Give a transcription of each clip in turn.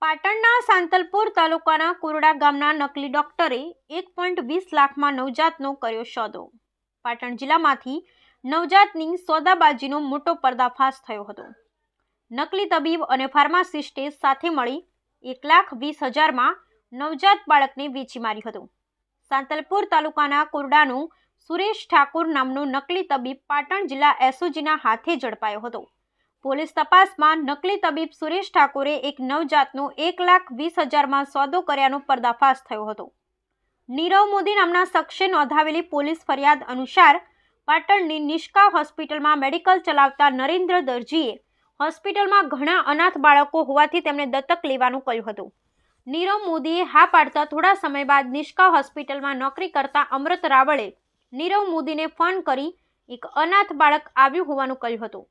પાટણના સાંતલપુર તાલુકાના કુરડા ગામના નકલી ડોક્ટરે 1.20 લાખમાં નવજાતનો કર્યો સોદો। પાટણ જિલ્લામાંથી નવજાતની સોદાબાજીનો મોટો પર્દાફાશ થયો હતો। નકલી તબીબ અને ફાર્માસિસ્ટે સાથે મળી 1,20,000માં નવજાત બાળકને વેચી માર્યું હતું। સાંતલપુર તાલુકાના કુરડાનો સુરેશ ઠાકોર નામનો નકલી તબીબ પાટણ જિલ્લા એસઓજીના હાથે ઝડપાયો હતો। પોલીસ તપાસમાં નકલી તબીબ સુરેશ ઠાકોરે એક નવજાતનો 1,20,000માં સોદો કર્યાનો પર્દાફાશ થયો હતો। નીરવ મોદી નામના શખ્સે નોંધાવેલી પોલીસ ફરિયાદ અનુસાર પાટણની નિષ્કા હોસ્પિટલમાં મેડિકલ ચલાવતા નરેન્દ્ર દરજીએ હોસ્પિટલમાં ઘણા અનાથ બાળકો હોવાથી તેમને દત્તક લેવાનું કહ્યું હતું। નીરવ મોદીએ હા પાડતા થોડા સમય બાદ નિષ્કા હોસ્પિટલમાં નોકરી કરતા અમૃત રાવળે નીરવ મોદીને ફોન કરી એક અનાથ બાળક આવ્યું હોવાનું કહ્યું હતું।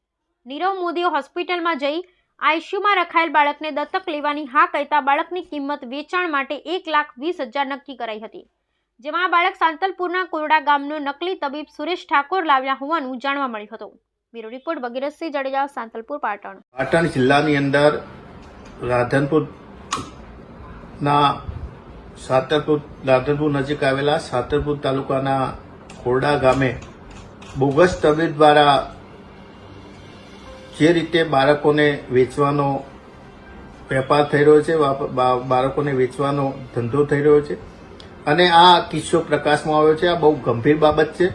નીરવ મોદીએ હોસ્પિટલમાં જઈ આઈસીયુમાં રખાયેલ બાળકને દત્તક લેવાની હા કહેતા બાળકની કિંમત વેચાણ માટે 1,20,000 નક્કી કરાઈ હતી, જેમાં આ બાળક સાંતલપુરના કુરડા ગામનો નકલી તબીબ સુરેશ ઠાકોર લાવ્યા હોવાનું જાણવા મળ્યું હતું। Bureau report Bhagirathsinh Jadeja, Santalpur, Patan. પાટણ જિલ્લાની અંદર રાધનપુર નજીક આવેલા સાંતલપુર તાલુકાના કુરડા ગામે બોગસ તબીબ દ્વારા જે રીતે બાળકોને વેચવાનો વેપાર થઈ રહ્યો છે, બાળકોને વેચવાનો ધંધો થઈ રહ્યો છે અને આ કિસ્સો પ્રકાશમાં આવ્યો છે। આ બહુ ગંભીર બાબત છે।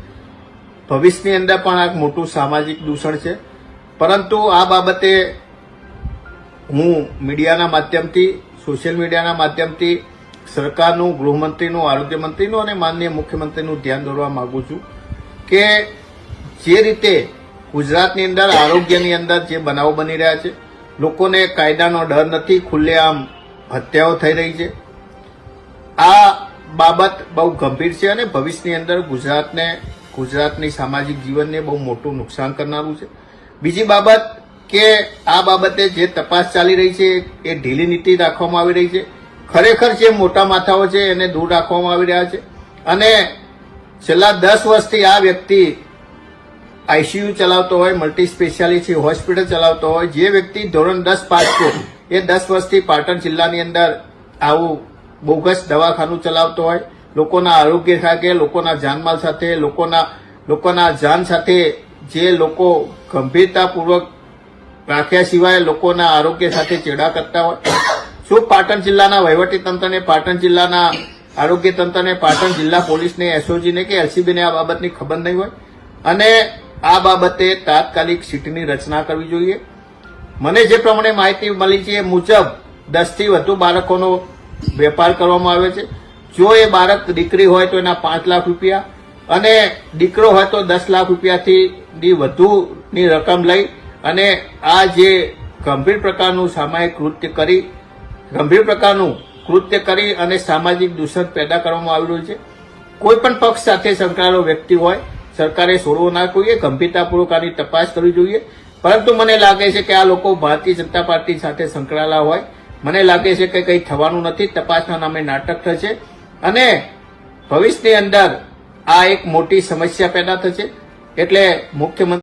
ભવિષ્યની અંદર પણ આ મોટું સામાજિક દૂષણ છે, પરંતુ આ બાબતે હું મીડિયાના માધ્યમથી, સોશિયલ મીડિયાના માધ્યમથી સરકારનું, ગૃહમંત્રીનું, આરોગ્યમંત્રીનું અને માનનીય મુખ્યમંત્રીનું ધ્યાન દોરવા માંગુ છું કે જે રીતે ગુજરાતની અંદર આરોગ્યની અંદર જે બનાવો બની રહ્યા છે, લોકોને કાયદાનો ડર નથી, ખુલ્લેઆમ હત્યાઓ થઈ રહી છે। આ બાબત બહુ ગંભીર છે અને ભવિષ્યની અંદર ગુજરાતની સામાજિક જીવનને બહુ મોટું નુકસાન કરનારું છે। બીજી બાબત કે આ બાબતે જે તપાસ ચાલી રહી છે એ ઢીલી નીતિ રાખવામાં આવી રહી છે। ખરેખર જે મોટા માથાઓ છે એને દૂર રાખવામાં આવી રહ્યા છે અને છેલ્લા 10 વર્ષથી આ વ્યક્તિ આઈસીયુ ચલાવતો હોય, મલ્ટી સ્પેશિયાલિટી હોસ્પિટલ ચલાવતો હોય, જે વ્યક્તિ ધોરણ 10 પાસ છે એ 10 વર્ષથી પાટણ જિલ્લાની અંદર આવું બોગસ દવાખાનું ચલાવતો હોય, લોકોના આરોગ્ય સાથે, લોકોના જાનમાલ સાથે, લોકોના જાન સાથે જે લોકો ગંભીરતાપૂર્વક રાખ્યા સિવાય લોકોના આરોગ્ય સાથે ચેડા કરતા હોય, શું પાટણ જિલ્લાના વહીવટીતંત્રને, પાટણ જિલ્લાના આરોગ્ય તંત્રને, પાટણ જિલ્લા પોલીસને, એસઓજીને કે એલસીબીને આ બાબતની ખબર નહીં હોય? અને આ બાબતે તાત્કાલિક સીટની રચના કરવી જોઈએ। મને જે પ્રમાણે માહિતી મળી છે એ મુજબ 10 થી વધુ બાળકોનો વેપાર કરવામાં આવે છે। જો એ બાળક દીકરી હોય તો એના 5 લાખ રૂપિયા અને દીકરો હોય તો 10 લાખ રૂપિયાથી વધુની રકમ લઈ અને આ જે ગંભીર પ્રકારનું સામાયિક કૃત્ય કરી અને સામાજિક દૂષણ પેદા કરવામાં આવી રહ્યું છે। કોઈ પણ પક્ષ સાથે સંકળાયેલો વ્યક્તિ હોય, સરકારે છોડવો ના જોઈએ, ગંભીરતાપૂર્વક આની તપાસ કરવી જોઈએ। પરંતુ મને લાગે છે કે આ લોકો ભારતીય જનતા પાર્ટી સાથે સંકળાયેલા હોય, મને લાગે છે કે કંઈ થવાનું નથી, તપાસના નામે નાટક થશે અને ભવિષ્યની અંદર આ એક મોટી સમસ્યા પેદા થશે। એટલે મુખ્યમંત્રી